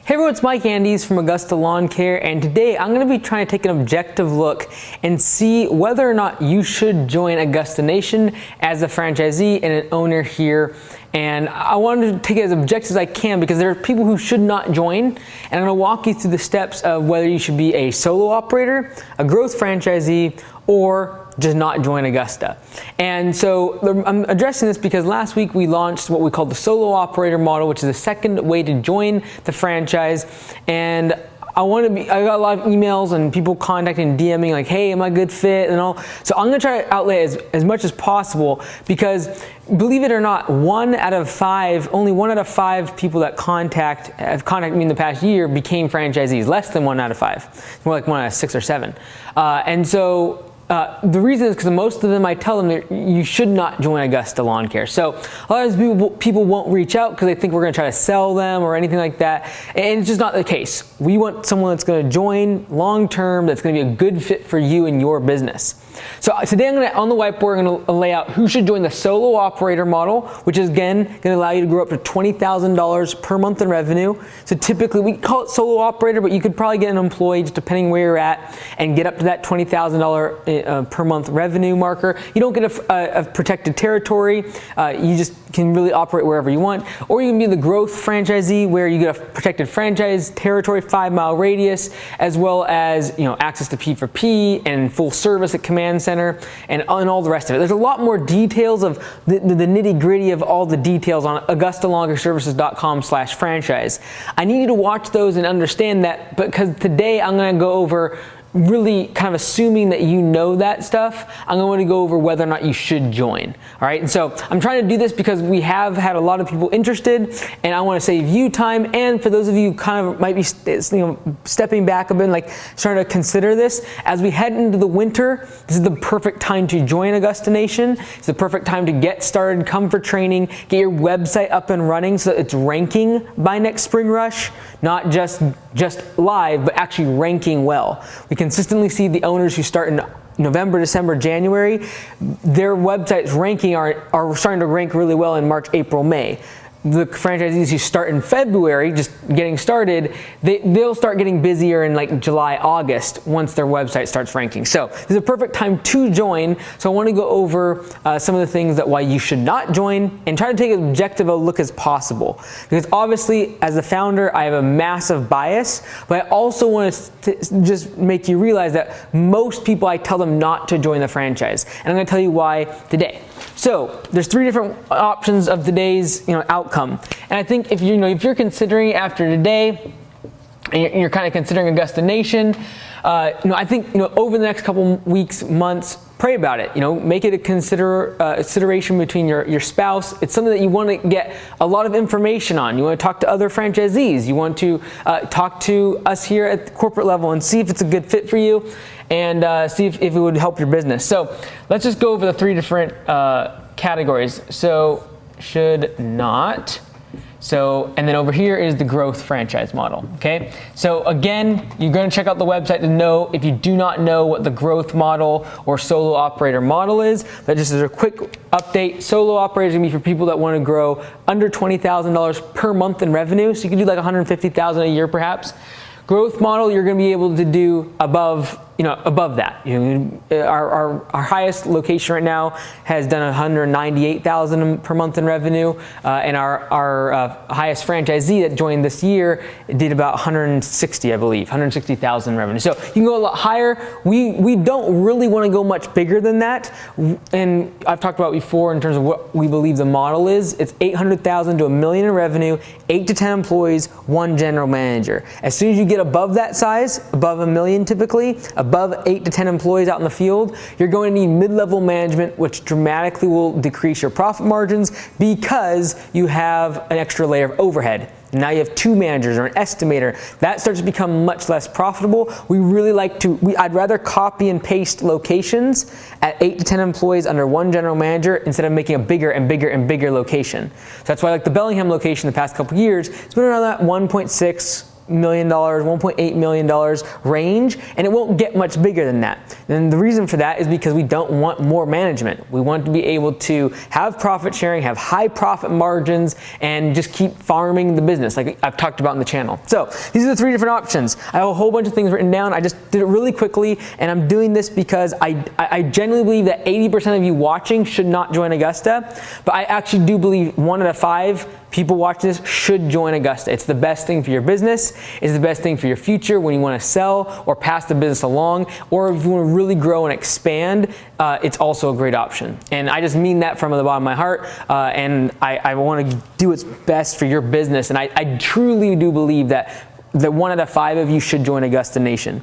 Hey everyone, it's Mike Andes from Augusta Lawn Care, and today I'm going to be trying to take an objective look and see whether or not you should join Augusta Nation as a franchisee and an owner here. And I wanted to take it as objective as I can because there are people who should not join, and I'm going to walk you through the steps of whether you should be a solo operator, a growth franchisee, or just not join Augusta. And so I'm addressing this because last week we launched what we call the solo operator model, which is the second way to join the franchise. And I got a lot of emails and people contacting, DMing like, hey, am I a good fit and all. So I'm gonna try to outlay as much as possible because believe it or not, only one out of five people that have contacted me in the past year became franchisees, less than 1 out of 5. It's more like 1 out of 6 or 7. The reason is because most of them, I tell them that you should not join Augusta Lawn Care. So a lot of people won't reach out because they think we're going to try to sell them or anything like that. And it's just not the case. We want someone that's going to join long term, that's going to be a good fit for you and your business. So today on the whiteboard, I'm going to lay out who should join the solo operator model, which is again going to allow you to grow up to $20,000 per month in revenue. So typically we call it solo operator, but you could probably get an employee just depending where you're at and get up to that $20,000 per month revenue marker. You don't get a protected territory. You just can really operate wherever you want. Or you can be the growth franchisee where you get a protected franchise territory, 5-mile radius, as well as access to P4P and full service at command center and all the rest of it. There's a lot more details of the nitty gritty of all the details on AugustaLawnCareServices.com/franchise. I need you to watch those and understand that because today I'm going to go over really kind of assuming that you know that stuff. I'm going to go over whether or not you should join. All right. And so I'm trying to do this because we have had a lot of people interested and I want to save you time. And for those of you who kind of might be, stepping back a bit, like trying to consider this as we head into the winter, this is the perfect time to join Augusta Nation. It's the perfect time to get started, come for training, get your website up and running so that it's ranking by next spring rush, not just live, but actually ranking well. We consistently see the owners who start in November, December, January, their websites ranking are starting to rank really well in March, April, May. The franchisees who start in February, just getting started, they'll start getting busier in like July, August once their website starts ranking. So this is a perfect time to join. So I want to go over some of the things why you should not join and try to take as objective a look as possible. Because obviously as a founder, I have a massive bias, but I also want to just make you realize that most people, I tell them not to join the franchise. And I'm going to tell you why today. So there's 3 different options of today's outcome, and I think if you're considering after today, and you're kind of considering Augusta Nation, I think over the next couple weeks, months, pray about it. Make it a consideration between your spouse. It's something that you want to get a lot of information on. You want to talk to other franchisees. You want to talk to us here at the corporate level and see if it's a good fit for you, and see if it would help your business. So let's just go over the 3 different categories. So should not. So, and then over here is the growth franchise model, okay? So again, you're gonna check out the website to know if you do not know what the growth model or solo operator model is. But just as a quick update, solo operator is gonna be for people that wanna grow under $20,000 per month in revenue. So you can do like $150,000 a year perhaps. Growth model, you're gonna be able to do above that. Our highest location right now has done $198,000 per month in revenue, and our highest franchisee that joined this year did about $160,000 in revenue. So you can go a lot higher. We don't really want to go much bigger than that, and I've talked about before in terms of what we believe the model is. It's $800,000 to $1 million in revenue, 8 to 10 employees, 1 general manager. As soon as you get above that size, above $1 million typically, above 8 to 10 employees out in the field, you're going to need mid-level management, which dramatically will decrease your profit margins because you have an extra layer of overhead. Now you have 2 managers or an estimator. That starts to become much less profitable. We really I'd rather copy and paste locations at 8 to 10 employees under 1 general manager instead of making a bigger and bigger and bigger location. So that's why like the Bellingham location the past couple years, it's been around that 1.6 million, $1.8 million range, and it won't get much bigger than that. And the reason for that is because we don't want more management. We want to be able to have profit sharing, have high profit margins, and just keep farming the business like I've talked about in the channel. So these are the 3 different options. I have a whole bunch of things written down. I just did it really quickly, and I'm doing this because I genuinely believe that 80% of you watching should not join Augusta, but I actually do believe 1 out of 5 people watching this should join Augusta. It's the best thing for your business. It's the best thing for your future when you want to sell or pass the business along, or if you want to really grow and expand, it's also a great option. And I just mean that from the bottom of my heart, and I want to do what's best for your business. And I truly do believe that 1 out of 5 of you should join Augusta Nation.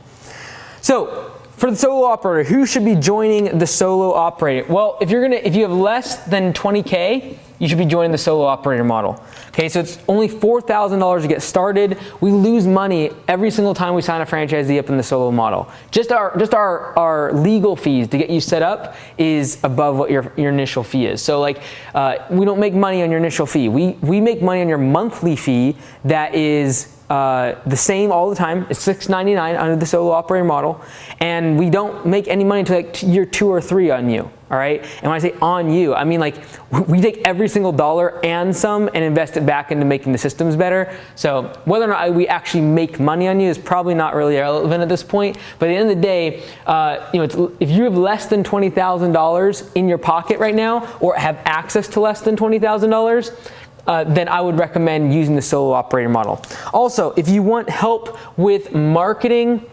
So, for the solo operator, who should be joining the solo operator? Well, if you have less than 20K, you should be joining the solo operator model. Okay, so it's only $4,000 to get started. We lose money every single time we sign a franchisee up in the solo model. Just our legal fees to get you set up is above what your initial fee is. So like, we don't make money on your initial fee. We make money on your monthly fee that is the same all the time. It's $6.99 under the solo operator model, and we don't make any money until like year 2 or 3 on you. All right, and when I say on you, I mean like we take every single dollar and some and invest it back into making the systems better. So whether or not we actually make money on you is probably not really relevant at this point. But at the end of the day, if you have less than $20,000 in your pocket right now, or have access to less than $20,000, then I would recommend using the solo operator model. Also, if you want help with marketing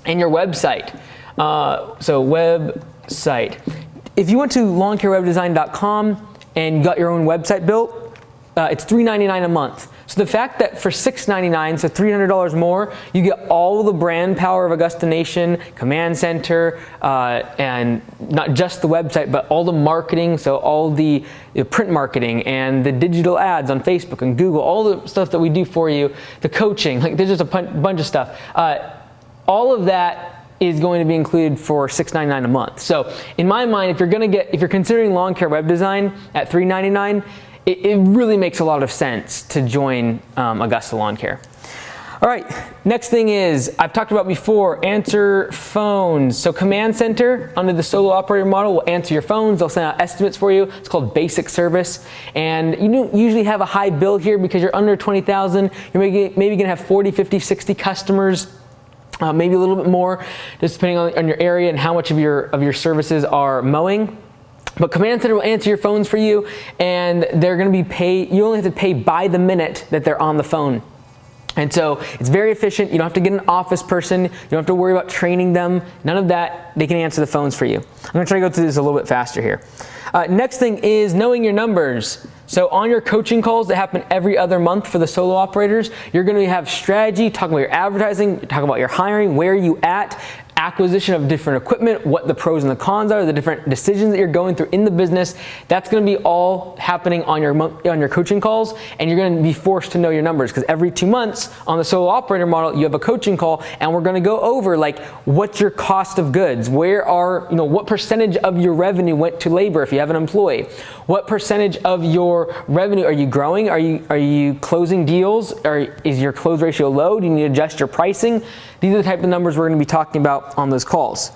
and your website, website. If you went to lawncarewebdesign.com and got your own website built, it's $3.99 a month. So the fact that for $6.99, so $300 more, you get all the brand power of Augusta Nation, Command Center, and not just the website, but all the marketing, so all the print marketing and the digital ads on Facebook and Google, all the stuff that we do for you, the coaching, like there's just a bunch of stuff. All of that is going to be included for $6.99 a month. So in my mind, if you're considering lawn care web design at $3.99, it really makes a lot of sense to join Augusta Lawn Care. All right, next thing is, I've talked about before, answer phones. So Command Center, under the solo operator model, will answer your phones. They'll send out estimates for you. It's called basic service. And you don't usually have a high bill here because you're under 20,000. You're maybe gonna have 40, 50, 60 customers. Maybe a little bit more, just depending on your area and how much of your services are mowing. But Command Center will answer your phones for you, and they're going to be paid. You only have to pay by the minute that they're on the phone. And so it's very efficient. You don't have to get an office person. You don't have to worry about training them. None of that. They can answer the phones for you. I'm going to try to go through this a little bit faster here. Next thing is knowing your numbers. So on your coaching calls that happen every other month for the solo operators, you're going to have strategy, talking about your advertising, talking about your hiring, where are you at, acquisition of different equipment, what the pros and the cons are, the different decisions that you're going through in the business. That's going to be all happening on your coaching calls, and you're going to be forced to know your numbers because every 2 months on the solo operator model, you have a coaching call, and we're going to go over like what's your cost of goods, what percentage of your revenue went to labor if you have an employee, what percentage of your revenue are you growing, are you closing deals, is your close ratio low, do you need to adjust your pricing? These are the type of numbers we're going to be talking about on those calls.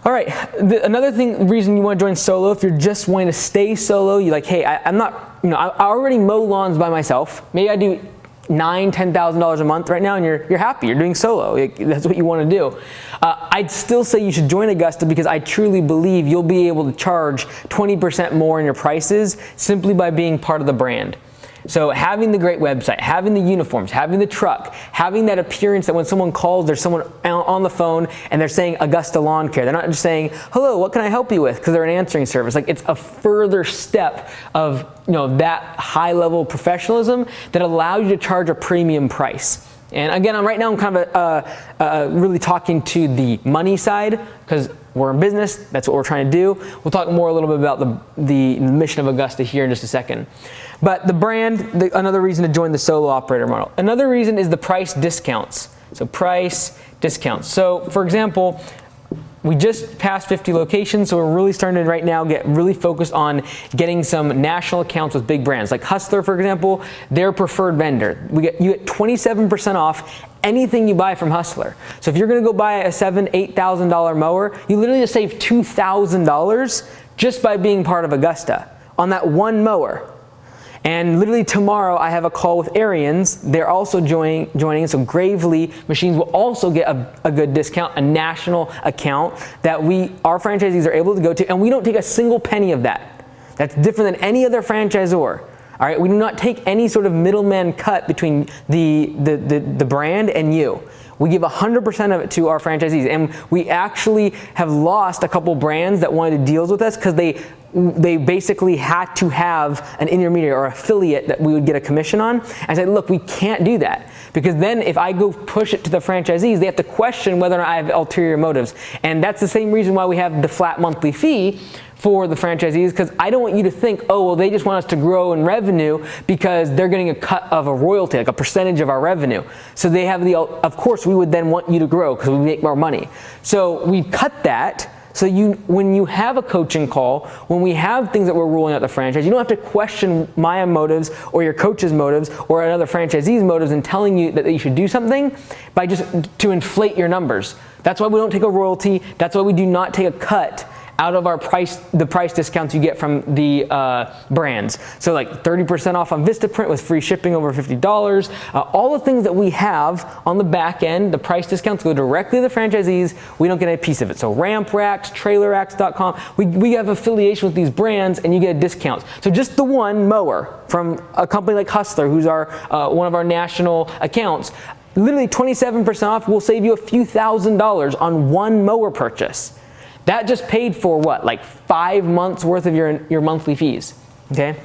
All right, another reason you want to join solo, if you're just wanting to stay solo, you're like, hey, I'm not, I already mow lawns by myself. Maybe I do $9,000, $10,000 a month right now, and you're happy, you're doing solo. That's what you want to do. I'd still say you should join Augusta because I truly believe you'll be able to charge 20% more in your prices simply by being part of the brand. So having the great website, having the uniforms, having the truck, having that appearance that when someone calls, there's someone on the phone and they're saying Augusta Lawn Care. They're not just saying, hello, what can I help you with? Because they're an answering service. Like it's a further step of that high level of professionalism that allows you to charge a premium price. And again, right now I'm kind of really talking to the money side because we're in business. That's what we're trying to do. We'll talk more a little bit about the mission of Augusta here in just a second. But the brand, another reason to join the solo operator model. Another reason is the price discounts. So price discounts. So for example, we just passed 50 locations, so we're really starting to right now get really focused on getting some national accounts with big brands. Like Hustler, for example, their preferred vendor. You get 27% off anything you buy from Hustler. So if you're gonna go buy a $7,000, $8,000 mower, you literally just save $2,000 just by being part of Augusta on that one mower. And literally tomorrow I have a call with Arians. They're also joining, so Gravely Machines will also get a good discount, a national account that our franchisees are able to go to, and we don't take a single penny of that. That's different than any other franchisor. All right, we do not take any sort of middleman cut between the brand and you. We give 100% of it to our franchisees, and we actually have lost a couple brands that wanted deals with us because they basically had to have an intermediary or affiliate that we would get a commission on. And I said, look, we can't do that, because then if I go push it to the franchisees, they have to question whether or not I have ulterior motives. And that's the same reason why we have the flat monthly fee for the franchisees, because I don't want you to think, oh, well, they just want us to grow in revenue because they're getting a cut of a royalty, like a percentage of our revenue. So they have of course, we would then want you to grow because we make more money. So we cut that. So when you have a coaching call, when we have things that we're rolling out the franchise, you don't have to question my motives or your coach's motives or another franchisee's motives in telling you that you should do something by just to inflate your numbers. That's why we don't take a royalty. That's why we do not take a cut out of the price discounts you get from the brands. So like 30% off on Vistaprint with free shipping over $50. All the things that we have on the back end, the price discounts go directly to the franchisees. We don't get a piece of it. So Ramp Racks, TrailerRacks.com, we have affiliation with these brands and you get a discount. So just the one mower from a company like Hustler, who's one of our national accounts, literally 27% off will save you a few $1,000s on one mower purchase. That just paid for what, like 5 months worth of your monthly fees, okay?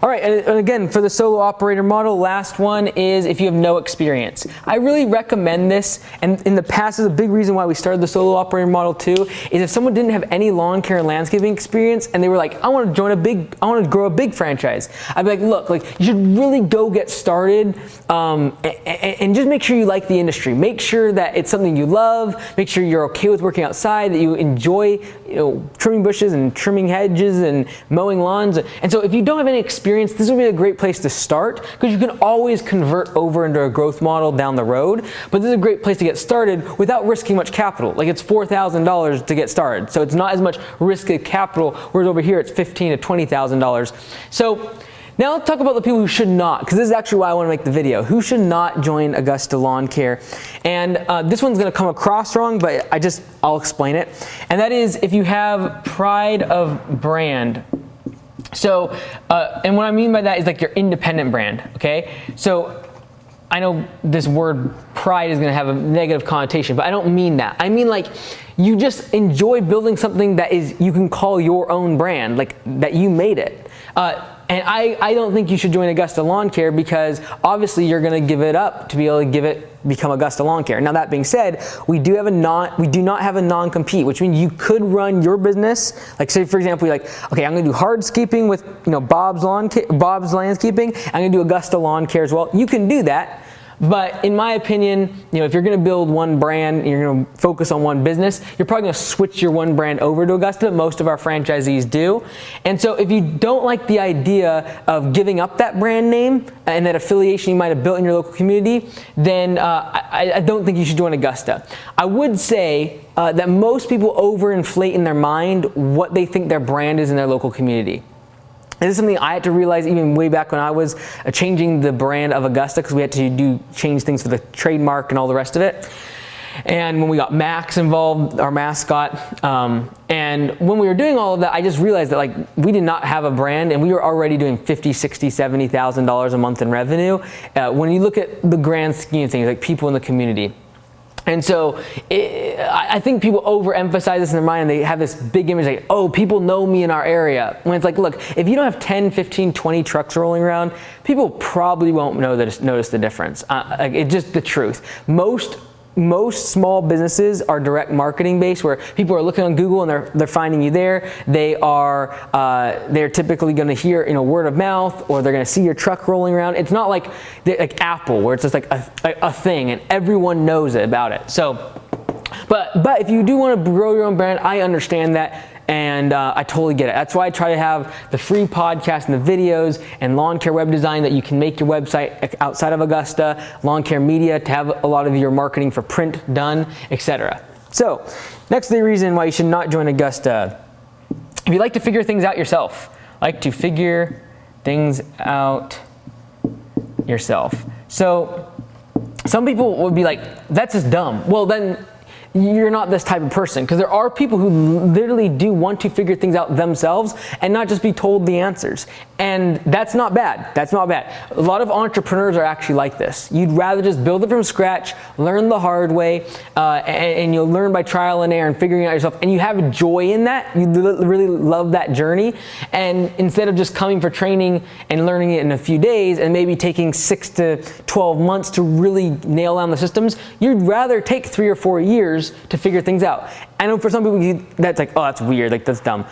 All right, and again, for the solo operator model, last one is if you have no experience. I really recommend this, and in the past is a big reason why we started the solo operator model too, is if someone didn't have any lawn care and landscaping experience and they were like, I want to grow a big franchise. I'd be like, look, you should really go get started and just make sure you like the industry. Make sure that it's something you love, make sure you're okay with working outside, that you enjoy, trimming bushes and trimming hedges and mowing lawns. And so if you don't have any experience, this would be a great place to start, because you can always convert over into a growth model down the road. But this is a great place to get started without risking much capital. Like, it's $4,000 to get started, so it's not as much risk of capital, whereas over here it's $15,000 to $20,000. So now let's talk about the people who should not, because this is actually why I want to make the video. Who should not join Augusta Lawn Care? And this one's going to come across wrong, but I'll explain it. And that is if you have pride of brand. So, and what I mean by that is like your independent brand, okay? So I know this word pride is gonna have a negative connotation, but I don't mean that. I mean, like, you just enjoy building something that you can call your own brand, like that you made it. And I don't think you should join Augusta Lawn Care, because obviously you're gonna give it up to be able to become Augusta Lawn Care. Now, that being said, we do not have a non-compete, which means you could run your business. Like, say for example, you're like, okay, I'm gonna do hardscaping with Bob's Landscaping. I'm gonna do Augusta Lawn Care as well. You can do that. But in my opinion, if you're gonna build one brand, you're gonna focus on one business, you're probably gonna switch your one brand over to Augusta. Most of our franchisees do. And so if you don't like the idea of giving up that brand name and that affiliation you might have built in your local community, then I don't think you should join Augusta. I would say that most people overinflate in their mind what they think their brand is in their local community. And this is something I had to realize even way back when I was changing the brand of Augusta, because we had to change things for the trademark and all the rest of it. And when we got Max involved, our mascot, and when we were doing all of that, I just realized that we did not have a brand, and we were already doing $50,000, $60,000, $70,000 a month in revenue. When you look at the grand scheme of things, like people in the community. And so I think people overemphasize this in their mind, and they have this big image like, oh, people know me in our area. When it's like, look, if you don't have 10, 15, 20 trucks rolling around, people probably won't notice the difference. It's just the truth. Most small businesses are direct marketing based, where people are looking on Google and they're finding you there. They're typically going to hear word of mouth, or they're going to see your truck rolling around. It's not like Apple, where it's just like a thing and everyone knows about it. So But if you do want to grow your own brand, I understand that, and I totally get it. That's why I try to have the free podcast and the videos and lawn care web design that you can make your website outside of Augusta, lawn care media to have a lot of your marketing for print done, etc. So, next the reason why you should not join Augusta. If you like to figure things out yourself, So, some people would be like, that's just dumb. Well, then you're not this type of person, because there are people who literally do want to figure things out themselves and not just be told the answers. And that's not bad. That's not bad. A lot of entrepreneurs are actually like this. You'd rather just build it from scratch, learn the hard way, and you'll learn by trial and error and figuring it out yourself. And you have joy in that. You really love that journey. And instead of just coming for training and learning it in a few days and maybe taking 6 to 12 months to really nail down the systems, you'd rather take 3 or 4 years to figure things out. I know for some people that's like, oh, that's weird, like that's dumb.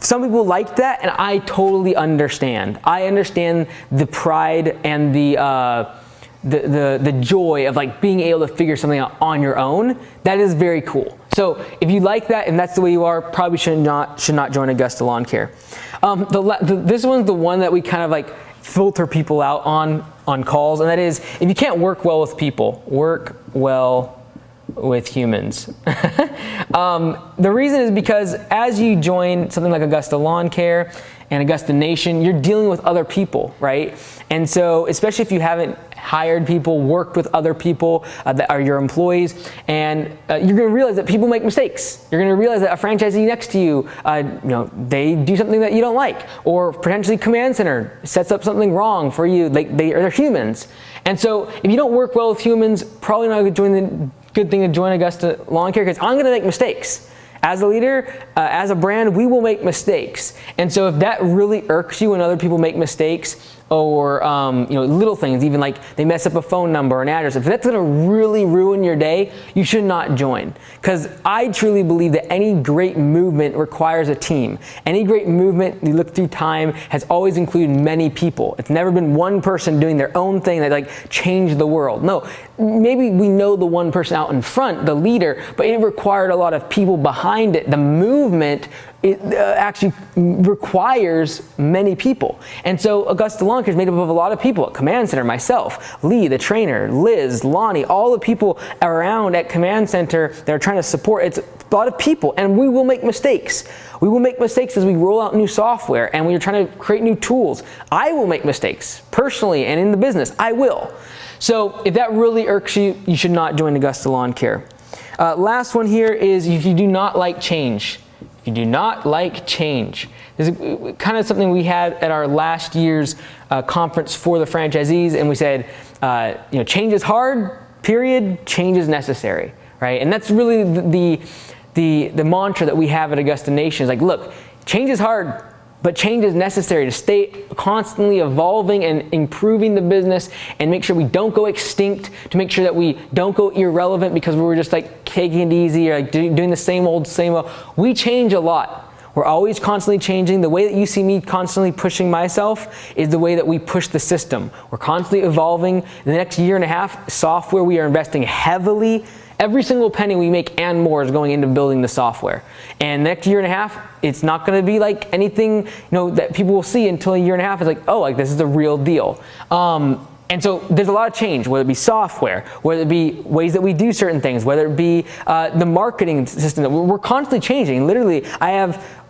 Some people like that, and I totally understand. I understand the pride and the joy of like being able to figure something out on your own. That is very cool. So if you like that and that's the way you are, probably should not join Augusta Lawn Care. This one's the one that we kind of like filter people out on calls, and that is, if you can't work well with people, work well with humans. The reason is because as you join something like Augusta Lawn Care and Augusta Nation, you're dealing with other people, right? And so, especially if you haven't hired people, worked with other people that are your employees, and you're going to realize that people make mistakes. You're going to realize that a franchisee next to you, they do something that you don't like, or potentially Command Center sets up something wrong for you. They're humans, and so if you don't work well with humans, probably not good thing to join Augusta Lawn Care, because I'm going to make mistakes. As a leader, as a brand, we will make mistakes. And so if that really irks you when other people make mistakes, or little things, even like they mess up a phone number or an address, if that's going to really ruin your day, you should not join. Because I truly believe that any great movement requires a team. Any great movement, you look through time, has always included many people. It's never been one person doing their own thing that like changed the world. No, maybe we know the one person out in front, the leader, but it required a lot of people behind it. The movement actually requires many people. And so Augusta Lawn Care is made up of a lot of people at Command Center, myself, Lee, the trainer, Liz, Lonnie, all the people around at Command Center that are trying to support. It's a lot of people, and we will make mistakes. We will make mistakes as we roll out new software and we're trying to create new tools. I will make mistakes, personally and in the business, I will. So if that really irks you, you should not join Augusta Lawn Care. Last one here is if you do not like change. If you do not like change. This is kind of something we had at our last year's conference for the franchisees, and we said, change is hard, period, change is necessary, right? And that's really the mantra that we have at Augusta Nation is like, look, change is hard, but change is necessary to stay constantly evolving and improving the business and make sure we don't go extinct, to make sure that we don't go irrelevant because we were just like taking it easy or like doing the same old. We change a lot. We're always constantly changing. The way that you see me constantly pushing myself is the way that we push the system. We're constantly evolving. In the next year and a half, software, we are investing heavily. Every single penny we make and more is going into building the software. And next year and a half, it's not going to be like anything that people will see until a year and a half. It's like, oh, like this is the real deal. And so there's a lot of change, whether it be software, whether it be ways that we do certain things, whether it be the marketing system. We're constantly changing. Literally,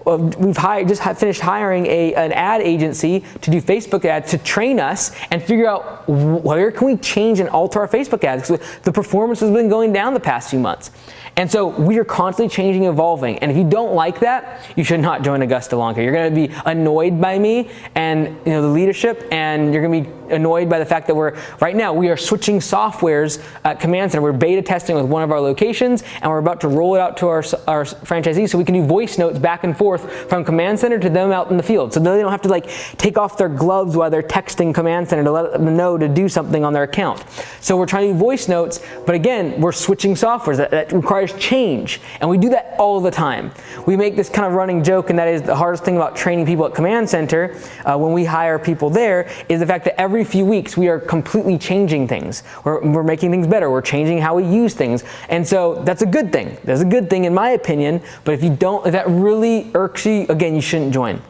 we've just finished hiring an ad agency to do Facebook ads to train us and figure out where can we change and alter our Facebook ads, because the performance has been going down the past few months. And so we are constantly changing, evolving. And if you don't like that, you should not join Augusta Lawn Care. You're going to be annoyed by me and the leadership, and you're going to be annoyed by the fact that right now we are switching softwares at Command Center. We're beta testing with one of our locations, and we're about to roll it out to our franchisees so we can do voice notes back and forth from Command Center to them out in the field. So they don't have to like take off their gloves while they're texting Command Center to let them know to do something on their account. So we're trying to do voice notes, but again, we're switching softwares. That requires change, and we do that all the time. We make this kind of running joke, and that is the hardest thing about training people at Command Center when we hire people there is the fact that every few weeks we are completely changing things. We're making things better. We're changing how we use things, and so that's a good thing. That's a good thing in my opinion, but if that really irks you, again, you shouldn't join.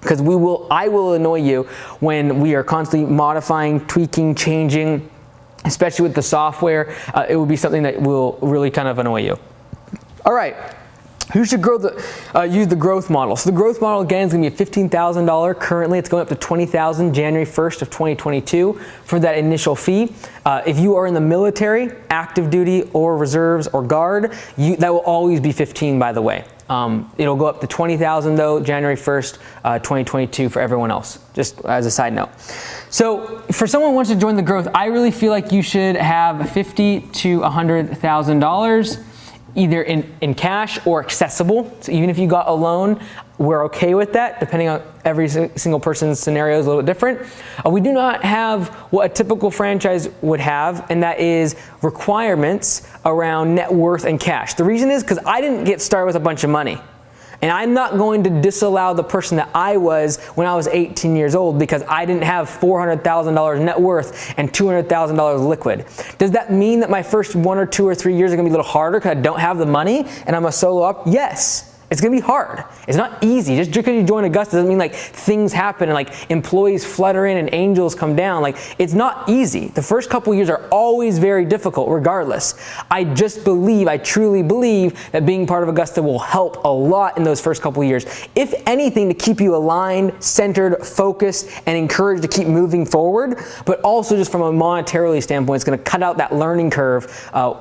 Because I will annoy you when we are constantly modifying, tweaking, changing, especially with the software. It will be something that will really kind of annoy you. All right, who should use the growth model? So the growth model, again, is gonna be a $15,000. Currently, it's going up to $20,000 January 1st of 2022 for that initial fee. If you are in the military, active duty, or reserves, or guard, that will always be $15,000, by the way. It'll go up to $20,000 though, January 1st, 2022 for everyone else, just as a side note. So for someone who wants to join the growth, I really feel like you should have $50,000 to $100,000 either in cash or accessible. So even if you got a loan, we're okay with that, depending on every single person's scenario is a little bit different. We do not have what a typical franchise would have, and that is requirements around net worth and cash. The reason is because I didn't get started with a bunch of money. And I'm not going to disallow the person that I was when I was 18 years old because I didn't have $400,000 net worth and $200,000 liquid. Does that mean that my first 1 or 2 or 3 years are gonna be a little harder because I don't have the money and I'm a solo up? Yes. It's gonna be hard. It's not easy. Just because you join Augusta doesn't mean like things happen and like employees flutter in and angels come down. Like it's not easy. The first couple years are always very difficult regardless. I truly believe that being part of Augusta will help a lot in those first couple years. If anything, to keep you aligned, centered, focused, and encouraged to keep moving forward, but also just from a monetarily standpoint, it's gonna cut out that learning curve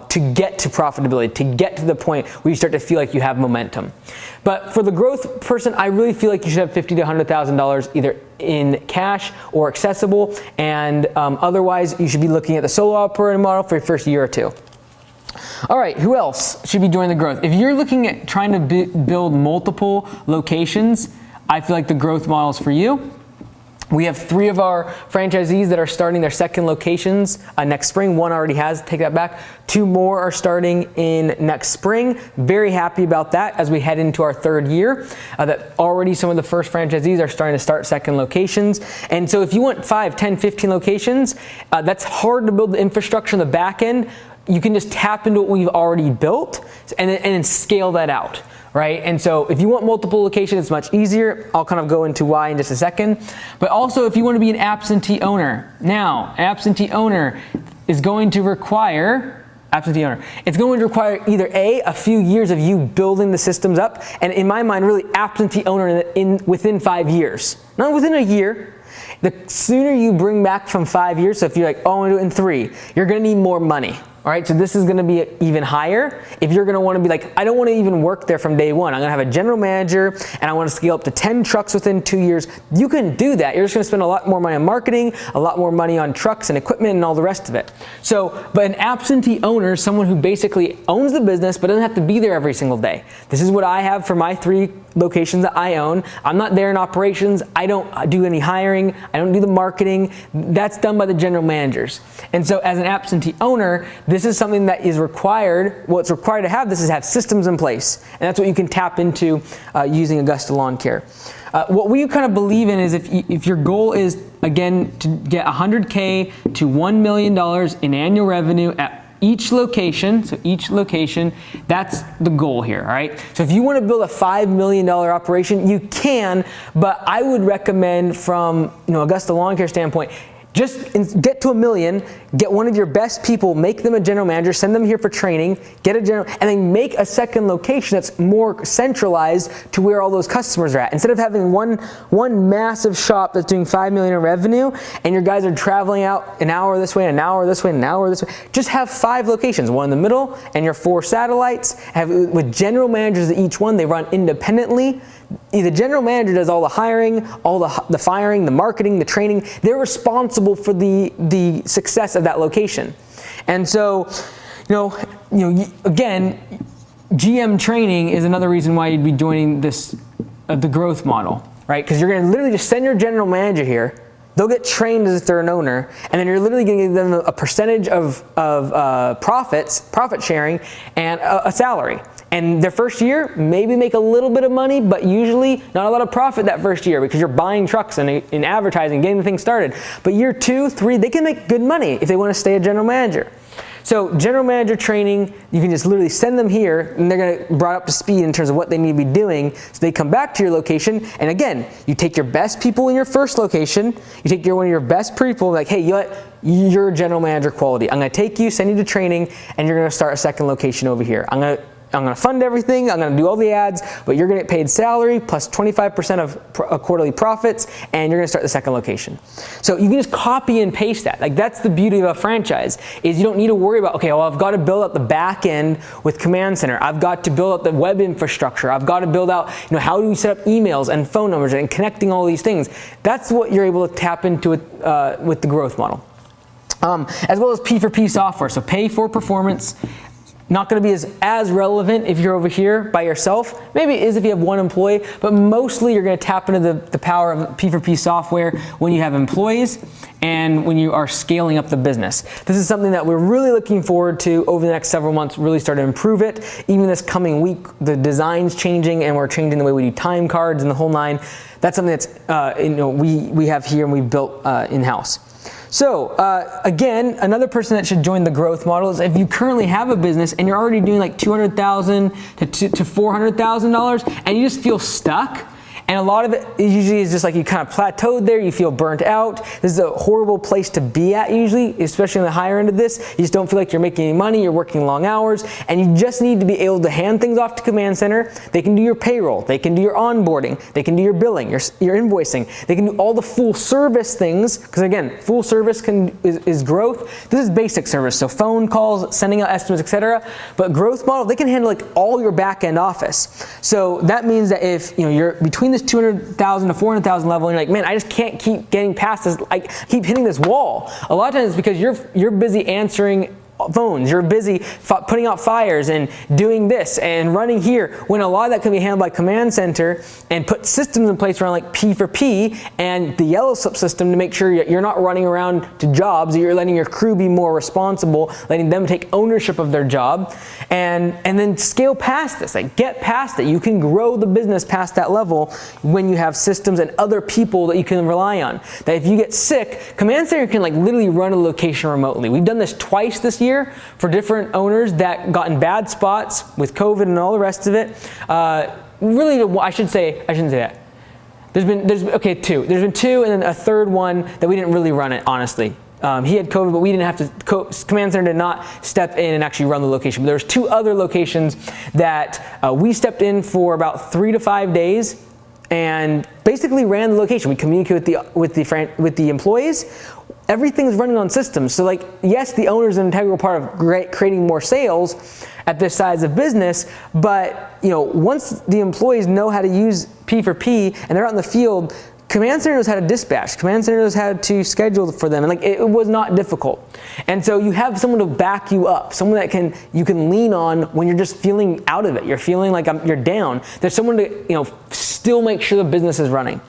to get to profitability, to get to the point where you start to feel like you have momentum. But for the growth person, I really feel like you should have $50,000 to $100,000 either in cash or accessible, and otherwise you should be looking at the solo operator model for your first year or two. All right, who else should be joining the growth? If you're looking at trying to build multiple locations, I feel like the growth model is for you. We have 3 of our franchisees that are starting their second locations next spring. 1 already has, take that back. 2 more are starting in next spring. Very happy about that as we head into our 3rd year. That already some of the first franchisees are starting to start second locations. And so if you want 5, 10, 15 locations, that's hard to build the infrastructure in the back end. You can just tap into what we've already built and then scale that out. Right? And so if you want multiple locations, it's much easier. I'll kind of go into why in just a second. But also if you want to be an absentee owner. Now, an absentee owner is going to require, it's going to require either a few years of you building the systems up, and in my mind, really absentee owner within 5 years. Not within a year. The sooner you bring back from 5 years, so if you're like, oh, I want to do it in 3, you're going to need more money. All right, so this is gonna be even higher. If you're gonna wanna be like, I don't wanna even work there from day one. I'm gonna have a general manager and I wanna scale up to 10 trucks within 2 years. You can do that. You're just gonna spend a lot more money on marketing, a lot more money on trucks and equipment and all the rest of it. So, but an absentee owner is someone who basically owns the business but doesn't have to be there every single day. This is what I have for my 3 locations that I own. I'm not there in operations. I don't do any hiring. I don't do the marketing. That's done by the general managers. And so as an absentee owner, this is something that is required. What's required to have this is have systems in place. And that's what you can tap into using Augusta Lawn Care. What we kind of believe in is if your goal is, again, to get $100K to $1 million in annual revenue at each location, that's the goal here, all right? So if you want to build a $5 million operation, you can, but I would recommend from Augusta Lawn Care standpoint, just get to $1 million, get one of your best people, make them a general manager, send them here for training, get a general, and then make a second location that's more centralized to where all those customers are at. Instead of having one massive shop that's doing $5 million in revenue, and your guys are traveling out an hour this way, an hour this way, an hour this way, just have 5 locations, 1 in the middle, and your 4 satellites. With general managers at each one, they run independently. The general manager does all the hiring, all the firing, the marketing, the training. They're responsible for the success of that location. And so, again, GM training is another reason why you'd be joining this the growth model, right? Because you're going to literally just send your general manager here, they'll get trained as if they're an owner, and then you're literally going to give them a percentage of profit sharing, and a salary. And their first year, maybe make a little bit of money, but usually not a lot of profit that first year because you're buying trucks and in advertising, getting the thing started. But year 2, 3, they can make good money if they want to stay a general manager. So general manager training, you can just literally send them here, and they're going to be brought up to speed in terms of what they need to be doing. So they come back to your location, and again, you take your best people in your first location, you take one of your best people, like, hey, you're a general manager quality. I'm going to take you, send you to training, and you're going to start a second location over here. I'm going to fund everything, I'm going to do all the ads, but you're going to get paid salary plus 25% of quarterly profits, and you're going to start the second location. So you can just copy and paste that. Like, that's the beauty of a franchise, is you don't need to worry about, okay, well, I've got to build out the back end with Command Center. I've got to build out the web infrastructure. I've got to build out, how do we set up emails and phone numbers and connecting all these things. That's what you're able to tap into with the growth model. As well as P4P software. So pay for performance. Not going to be as relevant if you're over here by yourself. Maybe it is if you have one employee, but mostly you're going to tap into the power of P4P software when you have employees and when you are scaling up the business. This is something that we're really looking forward to over the next several months, really start to improve it. Even this coming week, the design's changing, and we're changing the way we do time cards and the whole nine. That's something that's we have here and we've built in-house. So again, another person that should join the growth model is if you currently have a business and you're already doing like $200,000 to $400,000 and you just feel stuck. And a lot of it usually is just like you kind of plateaued there, you feel burnt out. This is a horrible place to be at usually, especially on the higher end of this. You just don't feel like you're making any money, you're working long hours, and you just need to be able to hand things off to Command Center. They can do your payroll, they can do your onboarding, they can do your billing, your invoicing, they can do all the full service things, because again, full service is growth. This is basic service, so phone calls, sending out estimates, etc. But growth model, they can handle like all your back end office. So that means that if you're between this $200,000 to $400,000 level, and you're like, man, I just can't keep getting past this. I keep hitting this wall. A lot of times it's because you're busy answering phones, you're busy putting out fires and doing this and running here, when a lot of that can be handled by Command Center, and put systems in place around like P4P and the yellow slip system to make sure you're not running around to jobs, you're letting your crew be more responsible, letting them take ownership of their job, and then scale past this, like get past it. You can grow the business past that level when you have systems and other people that you can rely on. That if you get sick, Command Center can like literally run a location remotely. We've done this twice this year for different owners that got in bad spots with COVID and all the rest of it. Really, I shouldn't say that. There's been two. There's been two, and then a third one that we didn't really run it, honestly. He had COVID, but we didn't have to, Command Center did not step in and actually run the location. But there's two other locations that we stepped in for about 3 to 5 days and basically ran the location. We communicated with the employees. Everything's running on systems. So like, yes, the owner is an integral part of creating more sales at this size of business, but once the employees know how to use P4P and they're out in the field, Command Center knows how to dispatch. Command Center knows how to schedule for them, and like it was not difficult. And so you have someone to back you up, someone that you can lean on when you're just feeling out of it. You're feeling like you're down. There's someone to still make sure the business is running.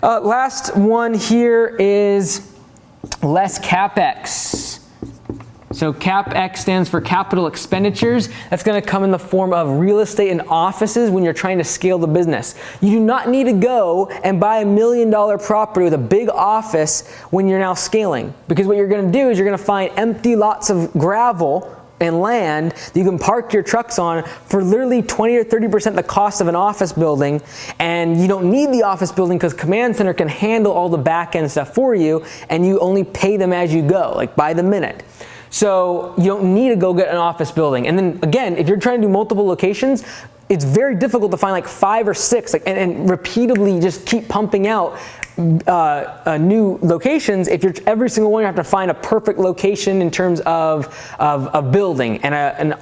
Last one here is less CapEx. So CapEx stands for capital expenditures. That's going to come in the form of real estate and offices when you're trying to scale the business. You do not need to go and buy $1 million property with a big office when you're now scaling. Because what you're going to do is you're going to find empty lots of gravel and land that you can park your trucks on for literally 20 or 30% the cost of an office building, and you don't need the office building because Command Center can handle all the back end stuff for you, and you only pay them as you go, like by the minute. So you don't need to go get an office building. And then again, if you're trying to do multiple locations, it's very difficult to find like 5 or 6 and repeatedly just keep pumping out new locations. If you're every single one, you have to find a perfect location in terms of a building and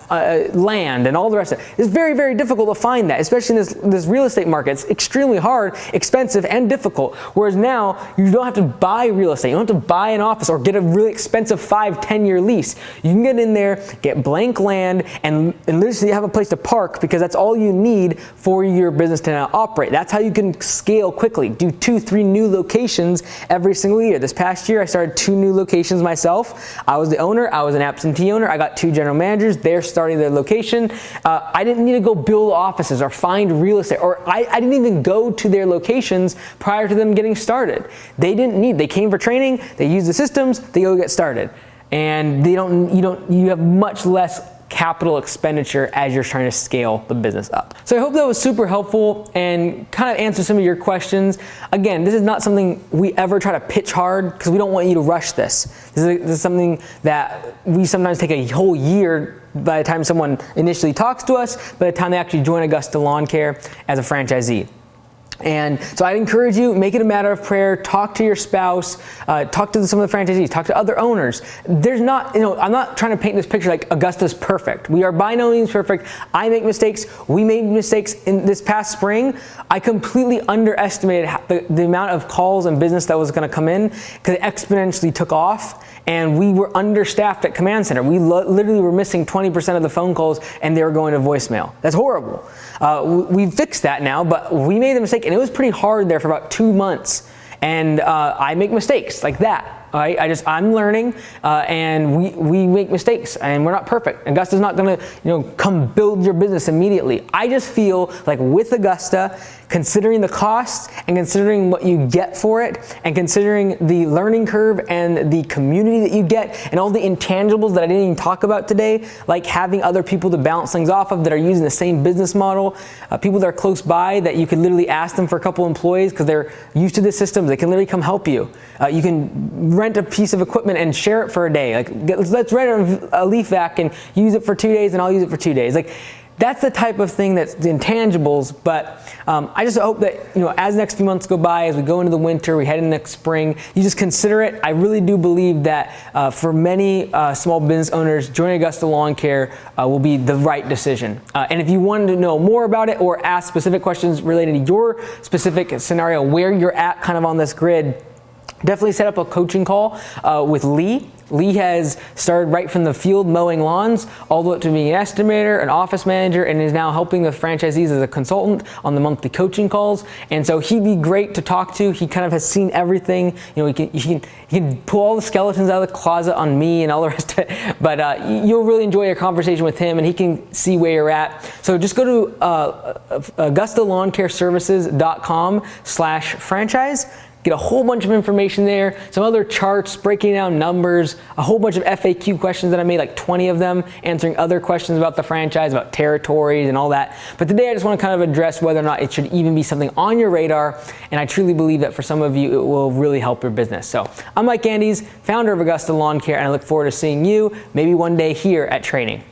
land and all the rest of it. It's very, very difficult to find that, especially in this real estate market. It's extremely hard, expensive, and difficult. Whereas now, you don't have to buy real estate. You don't have to buy an office or get a really expensive 5-10 year lease. You can get in there, get blank land, and literally have a place to park, because that's all you need for your business to now operate. That's how you can scale quickly. Do 2-3 new new locations every single year. This past year, I started 2 new locations myself. I was the owner. I was an absentee owner. I got 2 general managers. They're starting their location. I didn't need to go build offices or find real estate, or I didn't even go to their locations prior to them getting started. They didn't need. They came for training. They use the systems. They go get started, and you have much less capital expenditure as you're trying to scale the business up. So I hope that was super helpful and kind of answer some of your questions. Again, this is not something we ever try to pitch hard, because we don't want you to rush this. This is something that we sometimes take a whole year by the time someone initially talks to us, by the time they actually join Augusta Lawn Care as a franchisee. And so I'd encourage you, make it a matter of prayer, talk to your spouse, talk to some of the franchisees, talk to other owners. There's not, I'm not trying to paint this picture like Augusta's perfect. We are by no means perfect. I make mistakes. We made mistakes in this past spring. I completely underestimated the amount of calls and business that was going to come in, because it exponentially took off. And we were understaffed at Command Center. We literally were missing 20% of the phone calls, and they were going to voicemail. That's horrible. We fixed that now, but we made a mistake, and it was pretty hard there for about 2 months. And I make mistakes like that. Right? I'm learning, and we make mistakes, and we're not perfect. Augusta's not gonna, come build your business immediately. I just feel like with Augusta, considering the costs and considering what you get for it, and considering the learning curve and the community that you get, and all the intangibles that I didn't even talk about today, like having other people to bounce things off of that are using the same business model, people that are close by that you could literally ask them for a couple employees because they're used to the systems. They can literally come help you. You can rent a piece of equipment and share it for a day. Let's rent a leaf vac and use it for 2 days, and I'll use it for 2 days. That's the type of thing that's the intangibles. But I just hope that as the next few months go by, as we go into the winter, we head into next spring, you just consider it. I really do believe that for many small business owners, joining Augusta Lawn Care will be the right decision. And if you wanted to know more about it or ask specific questions related to your specific scenario, where you're at kind of on this grid, definitely set up a coaching call with Lee. Lee has started right from the field mowing lawns all the way up to being an estimator, an office manager, and is now helping the franchisees as a consultant on the monthly coaching calls. And so he'd be great to talk to. He kind of has seen everything. He can pull all the skeletons out of the closet on me and all the rest of it. But you'll really enjoy your conversation with him, and he can see where you're at. So just go to AugustaLawnCareServices.com/franchise. Get a whole bunch of information there, some other charts breaking down numbers, a whole bunch of FAQ questions that I made, like 20 of them, answering other questions about the franchise, about territories and all that. But today I just want to kind of address whether or not it should even be something on your radar, and I truly believe that for some of you it will really help your business. So I'm Mike Andes, founder of Augusta Lawn Care, and I look forward to seeing you maybe one day here at training.